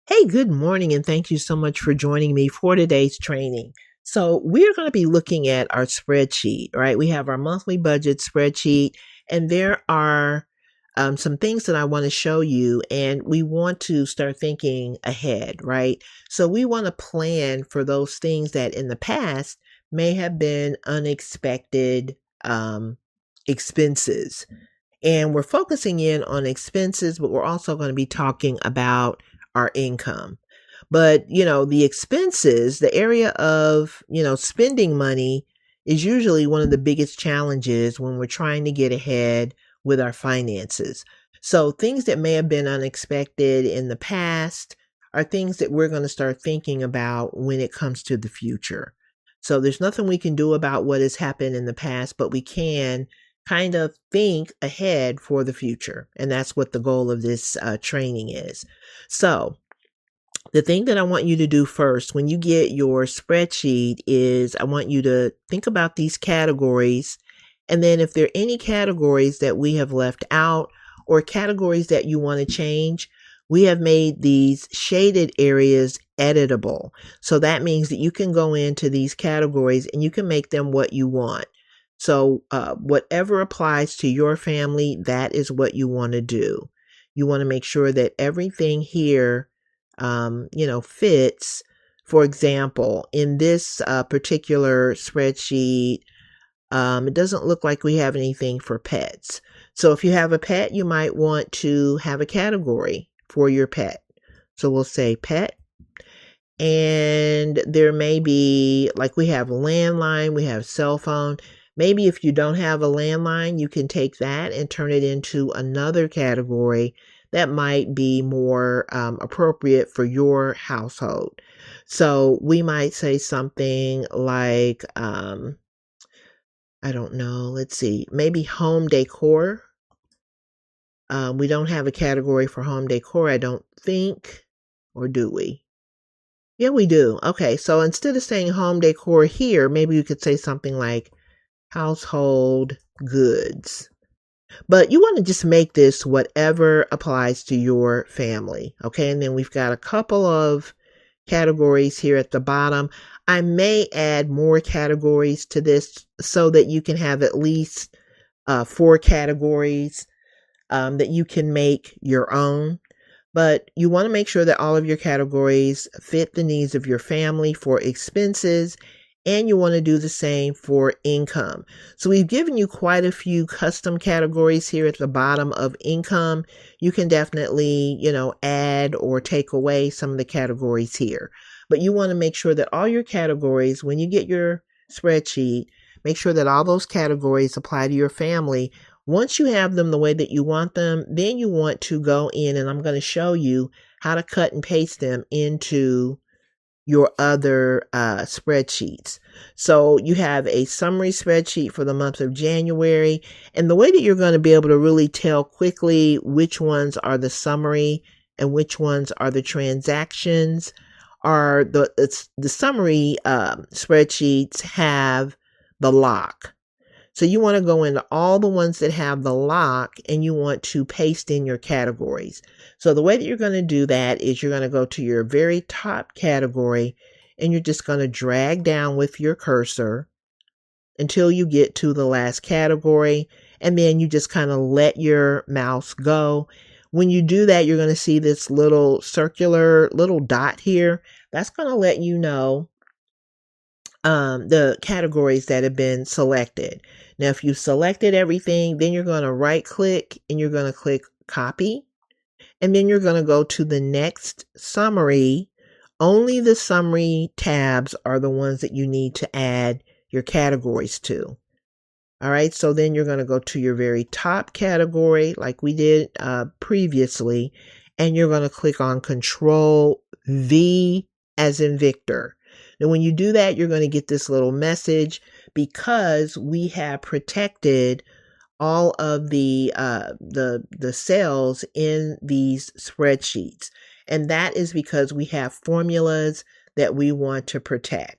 Hey, good morning, and thank you so much for joining me for today's training. So, we're going to be looking at our spreadsheet, right? We have our monthly budget spreadsheet, and there are some things that I want to show you, and we want to start thinking ahead, right? So, we want to plan for those things that in the past may have been unexpected expenses. And we're focusing in on expenses, but we're also going to be talking about our income. But, the expenses, the area of, spending money is usually one of the biggest challenges when we're trying to get ahead with our finances. So things that may have been unexpected in the past are things that we're going to start thinking about when it comes to the future. So there's nothing we can do about what has happened in the past, but we can kind of think ahead for the future. And that's what the goal of this training is. So, the thing that I want you to do first when you get your spreadsheet is I want you to think about these categories. And then, if there are any categories that we have left out or categories that you want to change, we have made these shaded areas editable. So that means that you can go into these categories and you can make them what you want. So, whatever applies to your family, that is what you want to do. You want to make sure that everything here, fits. For example, in this particular spreadsheet, it doesn't look like we have anything for pets. So, if you have a pet, you might want to have a category for your pet. So, we'll say pet. And there may be, like we have landline, we have cell phone. Maybe if you don't have a landline, you can take that and turn it into another category that might be more appropriate for your household. So we might say something like, I don't know, let's see, maybe home decor. We don't have a category for home decor, I don't think, or do we? Yeah, we do. Okay, so instead of saying home decor here, maybe you could say something like household goods. But you want to just make this whatever applies to your family. Okay, and then we've got a couple of categories here at the bottom. I may add more categories to this so that you can have at least 4 categories that you can make your own. But you want to make sure that all of your categories fit the needs of your family for expenses, and you want to do the same for income. So we've given you quite a few custom categories here at the bottom of income. You can definitely, add or take away some of the categories here. But you want to make sure that all your categories, when you get your spreadsheet, make sure that all those categories apply to your family. Once you have them the way that you want them, then you want to go in, and I'm going to show you how to cut and paste them into your other spreadsheets. So you have a summary spreadsheet for the month of January. And the way that you're going to be able to really tell quickly which ones are the summary and which ones are the transactions are the summary spreadsheets have the lock. So you want to go into all the ones that have the lock and you want to paste in your categories. So the way that you're going to do that is you're going to go to your very top category and you're just going to drag down with your cursor until you get to the last category. And then you just kind of let your mouse go. When you do that, you're going to see this little circular little dot here. That's going to let you know the categories that have been selected. Now, if you selected everything, then you're going to right click and you're going to click copy. And then you're going to go to the next summary. Only the summary tabs are the ones that you need to add your categories to. All right, so then you're going to go to your very top category like we did previously, and you're going to click on Control V as in Victor. Now, when you do that, you're going to get this little message because we have protected all of the cells in these spreadsheets. And that is because we have formulas that we want to protect.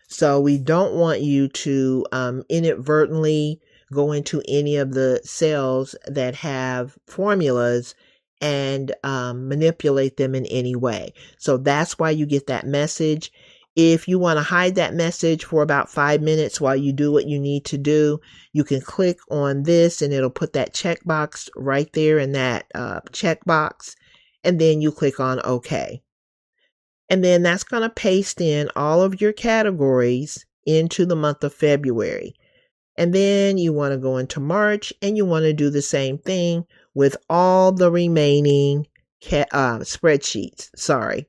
So we don't want you to inadvertently go into any of the cells that have formulas and manipulate them in any way. So that's why you get that message. If you want to hide that message for about 5 minutes while you do what you need to do, you can click on this and it'll put that checkbox right there in that checkbox. And then you click on OK. And then that's going to paste in all of your categories into the month of February. And then you want to go into March and you want to do the same thing with all the remaining spreadsheets. Sorry.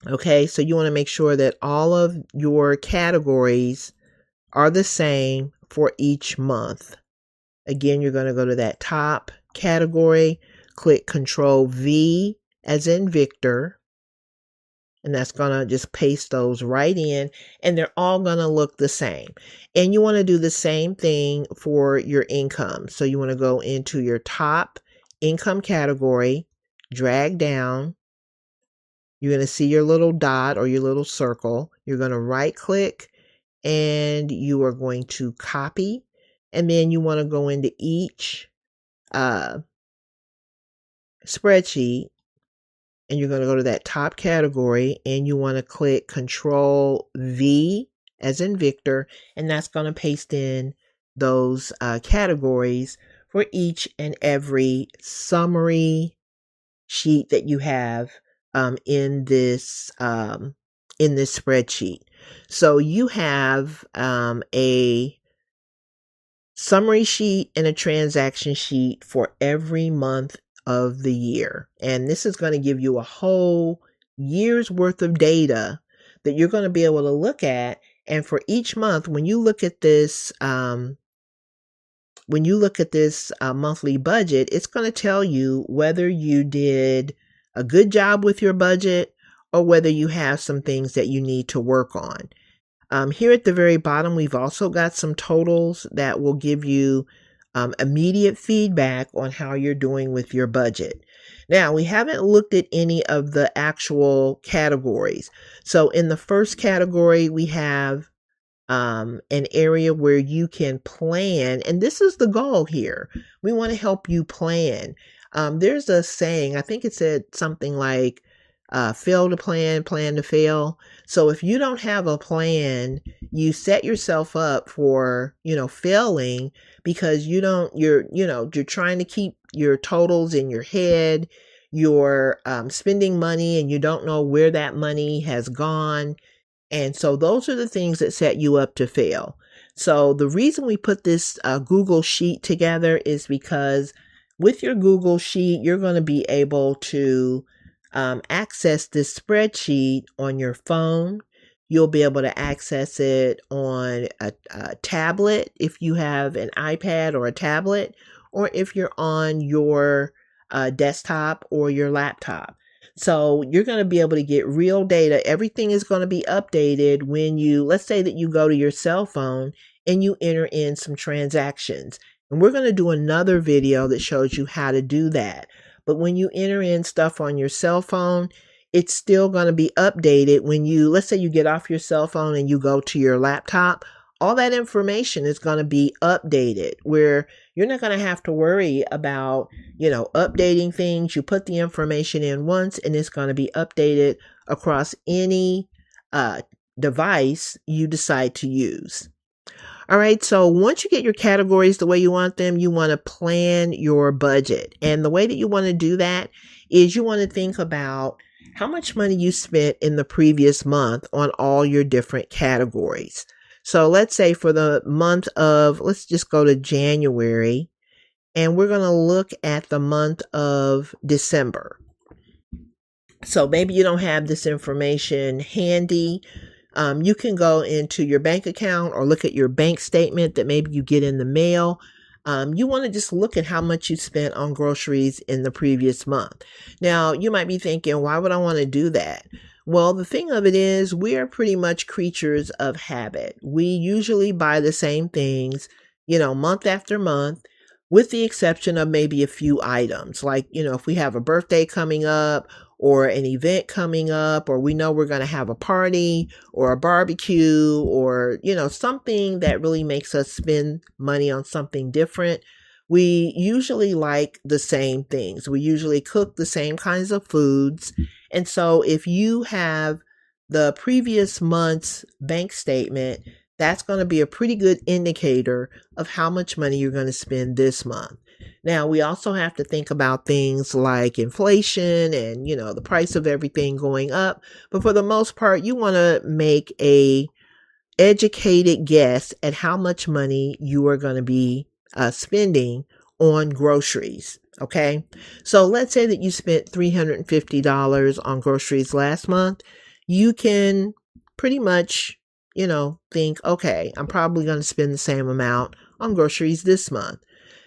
Okay, so you want to make sure that all of your categories are the same for each month. Again, you're going to go to that top category, click Control V as in Victor, and that's going to just paste those right in, and they're all going to look the same. And you want to do the same thing for your income. So you want to go into your top income category, drag down. You're going to see your little dot or your little circle. You're going to right click and you are going to copy. And then you want to go into each spreadsheet and you're going to go to that top category and you want to click Control V as in Victor. And that's going to paste in those categories for each and every summary sheet that you have in this spreadsheet. So you have a summary sheet and a transaction sheet for every month of the year. And this is going to give you a whole year's worth of data that you're going to be able to look at. And for each month, when you look at this monthly budget, it's going to tell you whether you did a good job with your budget or whether you have some things that you need to work on. Here at the very bottom, we've also got some totals that will give you immediate feedback on how you're doing with your budget. Now, we haven't looked at any of the actual categories. So in the first category, we have an area where you can plan, and this is the goal here. We want to help you plan. There's a saying, I think it said something like, fail to plan, plan to fail. So if you don't have a plan, you set yourself up for, failing because you're trying to keep your totals in your head. You're spending money and you don't know where that money has gone. And so those are the things that set you up to fail. So the reason we put this Google Sheet together is because with your Google Sheet, you're going to be able to access this spreadsheet on your phone. You'll be able to access it on a tablet if you have an iPad or a tablet, or if you're on your desktop or your laptop. So you're going to be able to get real data. Everything is going to be updated when let's say that you go to your cell phone and you enter in some transactions. And we're going to do another video that shows you how to do that. But when you enter in stuff on your cell phone, it's still going to be updated when let's say you get off your cell phone and you go to your laptop. All that information is going to be updated where you're not going to have to worry about, updating things. You put the information in once and it's going to be updated across any device you decide to use. All right, so once you get your categories the way you want them, you want to plan your budget. And the way that you want to do that is you want to think about how much money you spent in the previous month on all your different categories. So let's say for the month of, let's just go to January, and we're going to look at the month of December. So maybe you don't have this information handy. You can go into your bank account or look at your bank statement that maybe you get in the mail. You want to just look at how much you spent on groceries in the previous month. Now, you might be thinking, why would I want to do that? Well, the thing of it is, we are pretty much creatures of habit. We usually buy the same things, month after month, with the exception of maybe a few items. Like, if we have a birthday coming up or an event coming up, or we know we're going to have a party or a barbecue or, something that really makes us spend money on something different, We usually like the same things. We usually cook the same kinds of foods. And so if you have the previous month's bank statement, that's going to be a pretty good indicator of how much money you're going to spend this month. Now, we also have to think about things like inflation and, the price of everything going up. But for the most part, you want to make a educated guess at how much money you are going to be spending on groceries. Okay. So let's say that you spent $350 on groceries last month. You can pretty much, think, okay, I'm probably going to spend the same amount on groceries this month.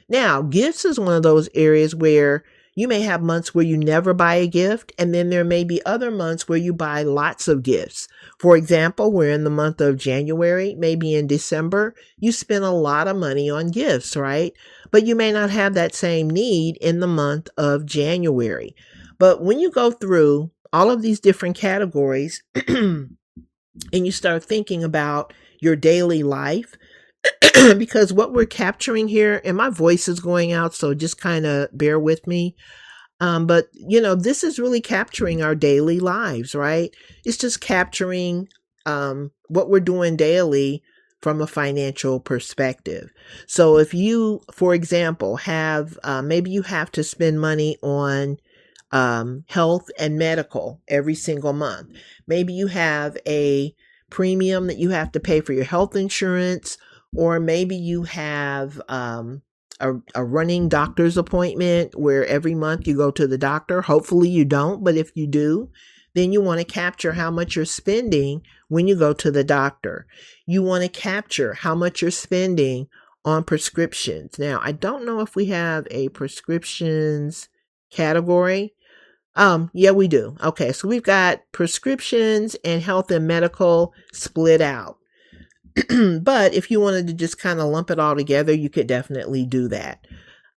Now, gifts is one of those areas where you may have months where you never buy a gift, and then there may be other months where you buy lots of gifts. For example, we're in the month of January, maybe in December, you spend a lot of money on gifts, right? But you may not have that same need in the month of January. But when you go through all of these different categories and you start thinking about your daily life, because what we're capturing here, and my voice is going out, so just kind of bear with me. But this is really capturing our daily lives, right? It's just capturing what we're doing daily from a financial perspective. So if you, for example, have maybe you have to spend money on health and medical every single month. Maybe you have a premium that you have to pay for your health insurance, or maybe you have a running doctor's appointment where every month you go to the doctor. Hopefully you don't, but if you do, then you want to capture how much you're spending when you go to the doctor. You want to capture how much you're spending on prescriptions. Now, I don't know if we have a prescriptions category. Yeah, we do. Okay, so we've got prescriptions and health and medical split out. But if you wanted to just kind of lump it all together, you could definitely do that.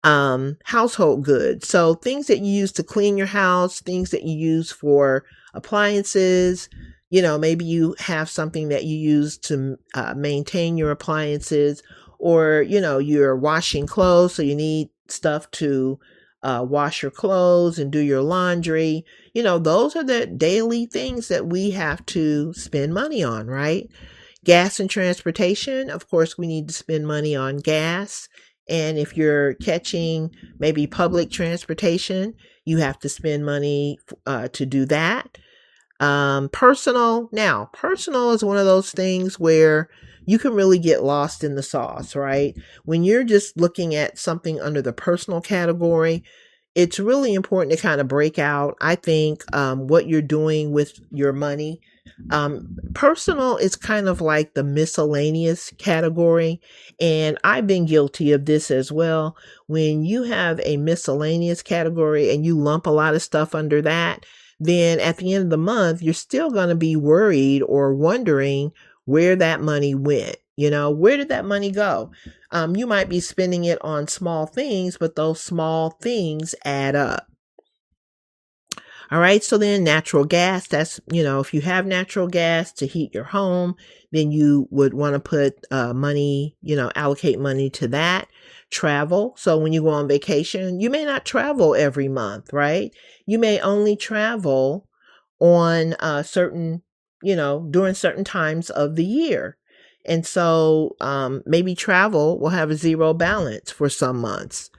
Household goods. So things that you use to clean your house, things that you use for appliances. Maybe you have something that you use to maintain your appliances, or, you're washing clothes, so you need stuff to wash your clothes and do your laundry. Those are the daily things that we have to spend money on, right? Gas and transportation, of course, we need to spend money on gas. And if you're catching maybe public transportation, you have to spend money to do that. Personal is one of those things where you can really get lost in the sauce, right? When you're just looking at something under the personal category, it's really important to kind of break out, I think, what you're doing with your money. Personal is kind of like the miscellaneous category, and I've been guilty of this as well. When you have a miscellaneous category and you lump a lot of stuff under that, then at the end of the month, you're still going to be worried or wondering where that money went. Where did that money go? You might be spending it on small things, but those small things add up. All right. So then natural gas, that's, if you have natural gas to heat your home, then you would want to put money, allocate money to that. Travel. So when you go on vacation, you may not travel every month, right? You may only travel on certain, during certain times of the year. And so maybe travel will have a zero balance for some months.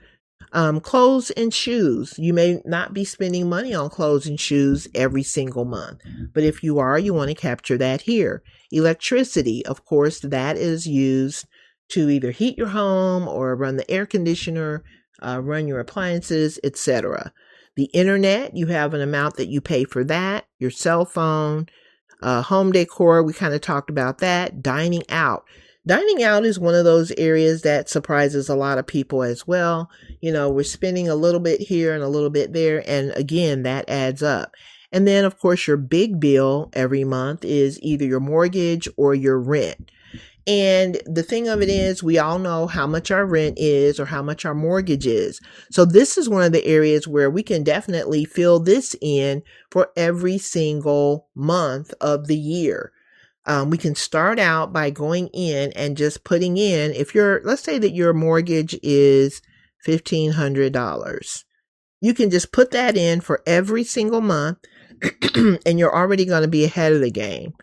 Clothes and shoes. You may not be spending money on clothes and shoes every single month, but if you are, you want to capture that here. Electricity, of course, that is used to either heat your home or run the air conditioner, run your appliances, etc. The internet, you have an amount that you pay for that. Your cell phone, home decor, we kind of talked about that. Dining out. Dining out is one of those areas that surprises a lot of people as well. We're spending a little bit here and a little bit there. And again, that adds up. And then, of course, your big bill every month is either your mortgage or your rent. And the thing of it is, we all know how much our rent is or how much our mortgage is. So this is one of the areas where we can definitely fill this in for every single month of the year. We can start out by going in and just putting in, let's say that your mortgage is $1,500. You can just put that in for every single month and you're already going to be ahead of the game.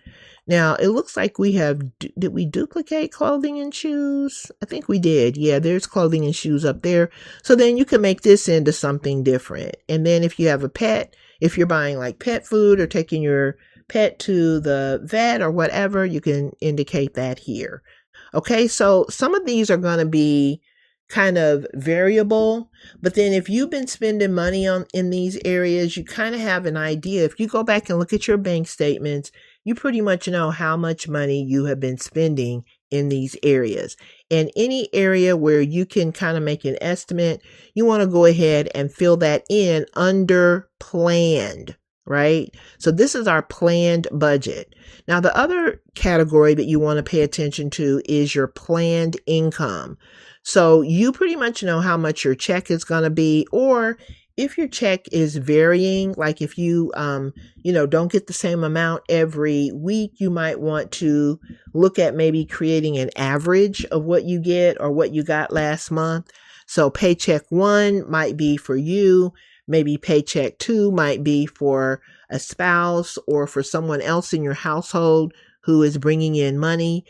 Now, it looks like we have, did we duplicate clothing and shoes? I think we did. Yeah, there's clothing and shoes up there. So then you can make this into something different. And then if you have a pet, if you're buying like pet food or taking your pet to the vet or whatever, you can indicate that here. Okay, so some of these are going to be kind of variable, but then if you've been spending money in these areas, you kind of have an idea. If you go back and look at your bank statements, you pretty much know how much money you have been spending in these areas. And any area where you can kind of make an estimate, you want to go ahead and fill that in under planned, right? So this is our planned budget. Now, the other category that you want to pay attention to is your planned income. So you pretty much know how much your check is going to be, or if your check is varying, like if you, don't get the same amount every week, you might want to look at maybe creating an average of what you get or what you got last month. So paycheck 1 might be for you. Maybe paycheck 2 might be for a spouse or for someone else in your household who is bringing in money.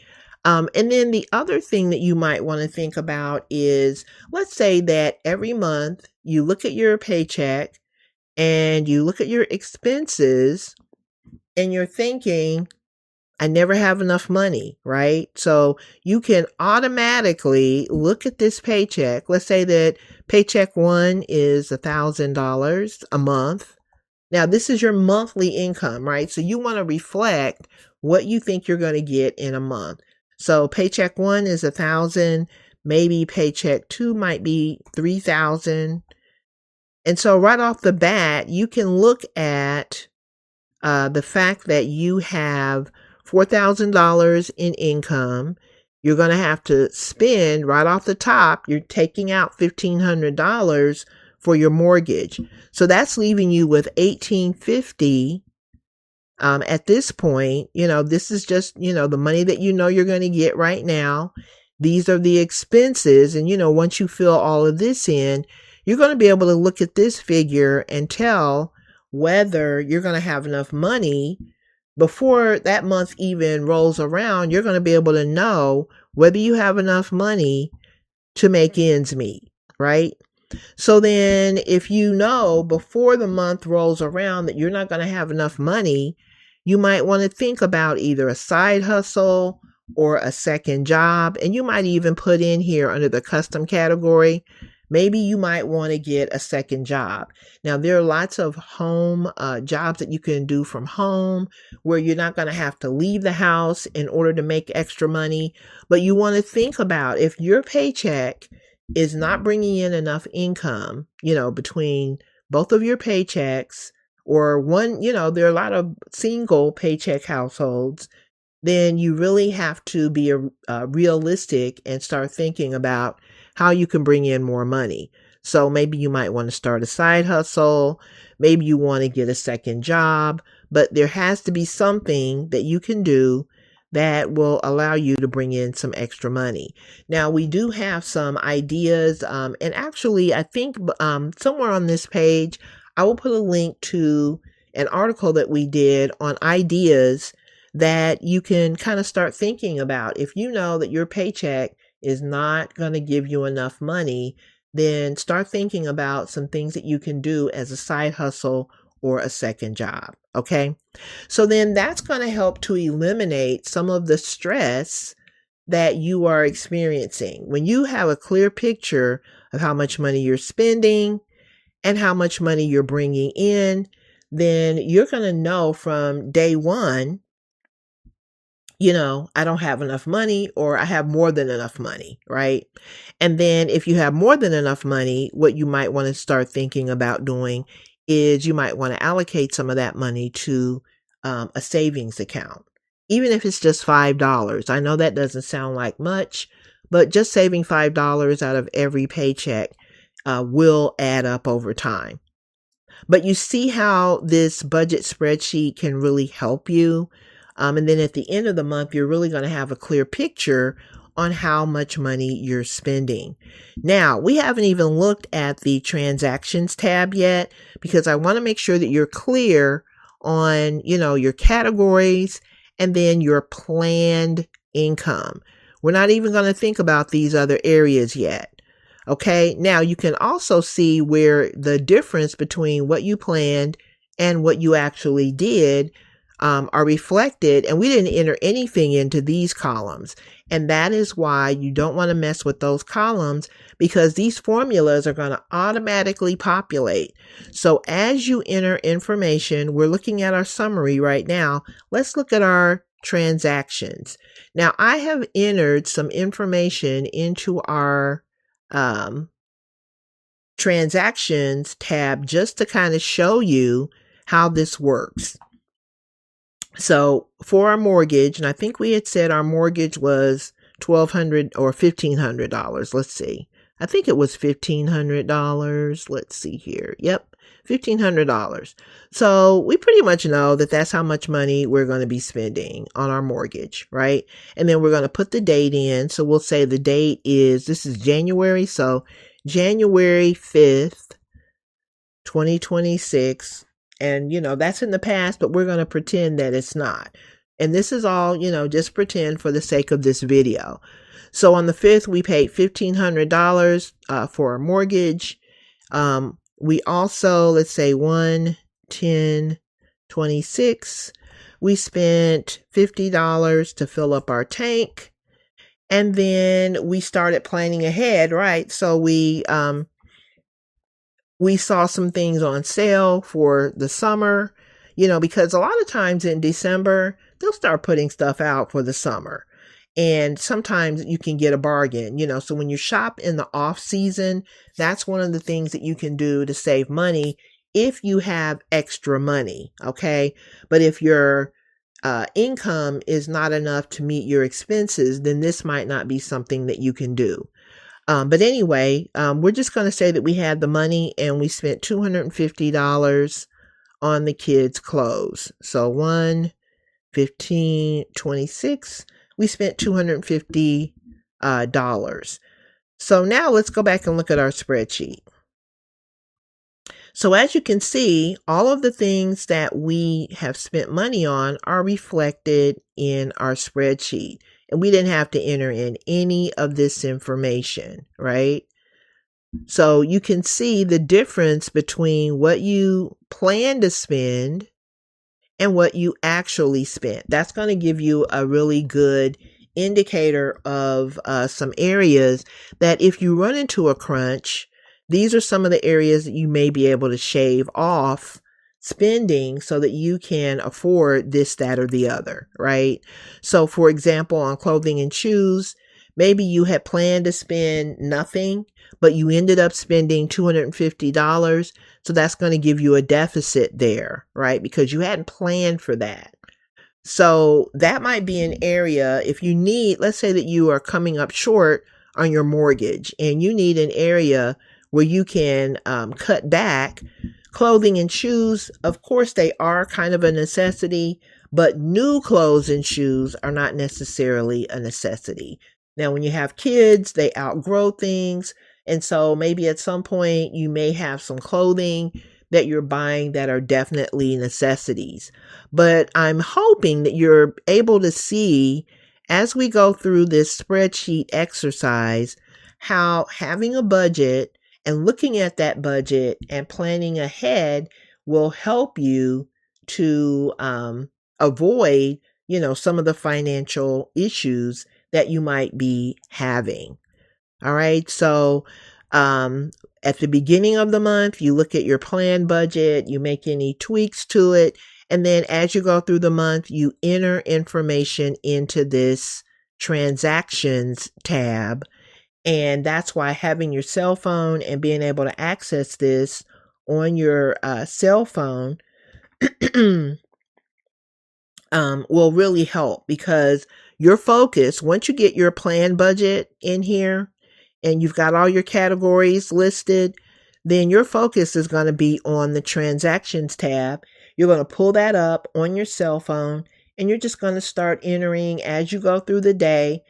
And then the other thing that you might want to think about is, let's say that every month you look at your paycheck and you look at your expenses and you're thinking, I never have enough money, right? So you can automatically look at this paycheck. Let's say that paycheck 1 is $1,000 a month. Now, this is your monthly income, right? So you want to reflect what you think you're going to get in a month. So paycheck 1 is 1,000, maybe paycheck 2 might be 3,000. And so right off the bat, you can look at the fact that you have $4,000 in income. You're going to have to spend right off the top. You're taking out $1,500 for your mortgage. So that's leaving you with $1,850. At this point, this is just, the money that you're going to get right now. These are the expenses. And, once you fill all of this in, you're going to be able to look at this figure and tell whether you're going to have enough money before that month even rolls around. You're going to be able to know whether you have enough money to make ends meet, right? So then if you know before the month rolls around that you're not going to have enough money, you might want to think about either a side hustle or a second job. And you might even put in here under the custom category, maybe you might want to get a second job. Now, there are lots of home jobs that you can do from home where you're not going to have to leave the house in order to make extra money. But you want to think about if your paycheck is not bringing in enough income, between both of your paychecks, or one, there are a lot of single paycheck households, then you really have to be realistic and start thinking about how you can bring in more money. So maybe you might want to start a side hustle. Maybe you want to get a second job, but there has to be something that you can do that will allow you to bring in some extra money. Now, we do have some ideas, and actually, I think somewhere on this page, I will put a link to an article that we did on ideas that you can kind of start thinking about. If you know that your paycheck is not going to give you enough money, then start thinking about some things that you can do as a side hustle or a second job. Okay. So then that's going to help to eliminate some of the stress that you are experiencing. When you have a clear picture of how much money you're spending and how much money you're bringing in, then you're going to know from day one, I don't have enough money, or I have more than enough money, right? And then if you have more than enough money, what you might want to start thinking about doing is you might want to allocate some of that money to a savings account, even if it's just $5. I know that doesn't sound like much, but just saving $5 out of every paycheck will add up over time. But you see how this budget spreadsheet can really help you. And then at the end of the month, you're really going to have a clear picture on how much money you're spending. Now, we haven't even looked at the transactions tab yet because I want to make sure that you're clear on, your categories and then your planned income. We're not even going to think about these other areas yet. Okay, now you can also see where the difference between what you planned and what you actually did are reflected, and we didn't enter anything into these columns. And that is why you don't want to mess with those columns, because these formulas are going to automatically populate. So as you enter information, we're looking at our summary right now. Let's look at our transactions. Now, I have entered some information into our transactions tab just to kind of show you how this works. So for our mortgage, and I think we had said our mortgage was $1,200 or $1,500. Let's see. I think it was $1,500. Let's see here. Yep, $1,500. So we pretty much know that that's how much money we're going to be spending on our mortgage, right? And then we're going to put the date in. So we'll say the date is, this is January. So January 5th, 2026. And, that's in the past, but we're going to pretend that it's not. And this is all, just pretend for the sake of this video. So on the 5th, we paid $1,500 for our mortgage. We also, let's say 1/10/26, we spent $50 to fill up our tank. And then we started planning ahead, right? So we saw some things on sale for the summer, because a lot of times in December, they'll start putting stuff out for the summer. And sometimes you can get a bargain, so when you shop in the off season, that's one of the things that you can do to save money if you have extra money. Okay. But if your income is not enough to meet your expenses, then this might not be something that you can do. But anyway, we're just going to say that we had the money and we spent $250 on the kids' clothes. So 1/15/26, we spent $250. So now let's go back and look at our spreadsheet. So as you can see, all of the things that we have spent money on are reflected in our spreadsheet. And we didn't have to enter in any of this information, right? So you can see the difference between what you plan to spend and what you actually spent. That's going to give you a really good indicator of some areas that if you run into a crunch, these are some of the areas that you may be able to shave off spending so that you can afford this, that, or the other, right? So for example, on clothing and shoes, maybe you had planned to spend nothing, but you ended up spending $250. So that's going to give you a deficit there, right? Because you hadn't planned for that. So that might be an area if you need, let's say that you are coming up short on your mortgage and you need an area where you can cut back. Clothing and shoes, of course, they are kind of a necessity, but new clothes and shoes are not necessarily a necessity. Now, when you have kids, they outgrow things. And so maybe at some point you may have some clothing that you're buying that are definitely necessities. But I'm hoping that you're able to see as we go through this spreadsheet exercise, how having a budget and looking at that budget and planning ahead will help you to avoid, some of the financial issues that you might be having. All right. So at the beginning of the month, you look at your planned budget, you make any tweaks to it. And then as you go through the month, you enter information into this transactions tab. And that's why having your cell phone and being able to access this on your cell phone will really help, because your focus, once you get your planned budget in here and you've got all your categories listed, then your focus is going to be on the transactions tab. You're going to pull that up on your cell phone and you're just going to start entering as you go through the day.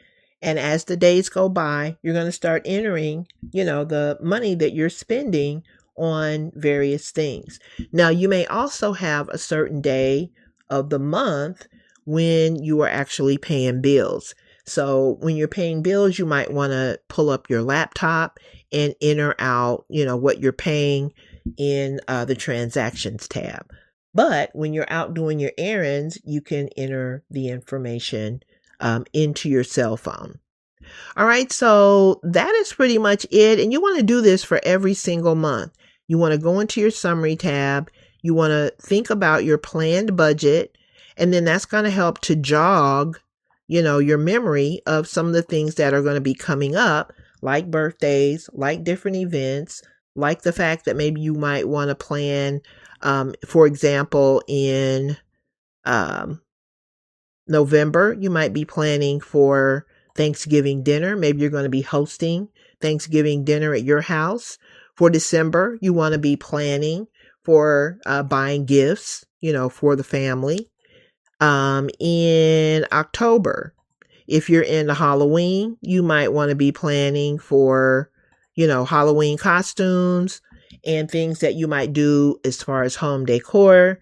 And as the days go by, you're going to start entering, the money that you're spending on various things. Now, you may also have a certain day of the month when you are actually paying bills. So when you're paying bills, you might want to pull up your laptop and enter out, what you're paying in the transactions tab. But when you're out doing your errands, you can enter the information into your cell phone. All right, so that is pretty much it. And you want to do this for every single month. You want to go into your summary tab. You want to think about your planned budget. And then that's going to help to jog, your memory of some of the things that are going to be coming up, like birthdays, like different events, like the fact that maybe you might want to plan, for example, in November, you might be planning for Thanksgiving dinner. Maybe you're going to be hosting Thanksgiving dinner at your house. For December, you want to be planning for buying gifts, for the family. In October, if you're into Halloween, you might want to be planning for, Halloween costumes and things that you might do as far as home decor.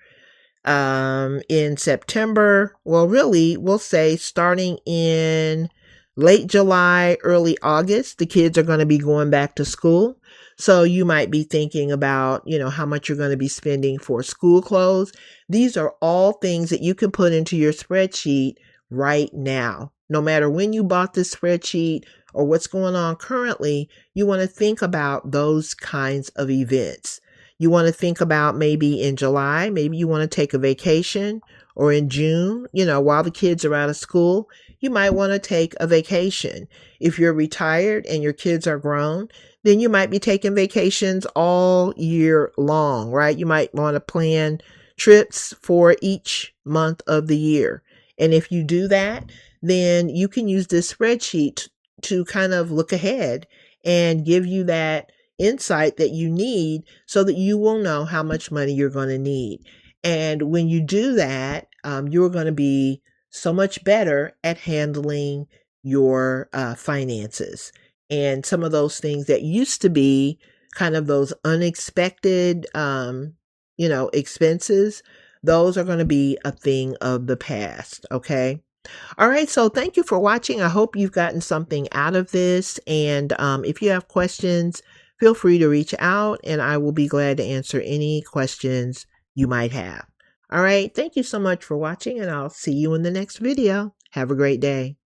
In September, well, really, we'll say starting in late July, early August, the kids are going to be going back to school. So you might be thinking about, how much you're going to be spending for school clothes. These are all things that you can put into your spreadsheet right now. No matter when you bought this spreadsheet or what's going on currently, you want to think about those kinds of events. You want to think about maybe in July, maybe you want to take a vacation, or in June, while the kids are out of school, you might want to take a vacation. If you're retired and your kids are grown, then you might be taking vacations all year long, right? You might want to plan trips for each month of the year. And if you do that, then you can use this spreadsheet to kind of look ahead and give you that insight that you need so that you will know how much money you're going to need. And when you do that, you're going to be so much better at handling your finances. And some of those things that used to be kind of those unexpected, expenses, those are going to be a thing of the past. Okay. All right. So thank you for watching. I hope you've gotten something out of this. And if you have questions, feel free to reach out and I will be glad to answer any questions you might have. All right. Thank you so much for watching and I'll see you in the next video. Have a great day.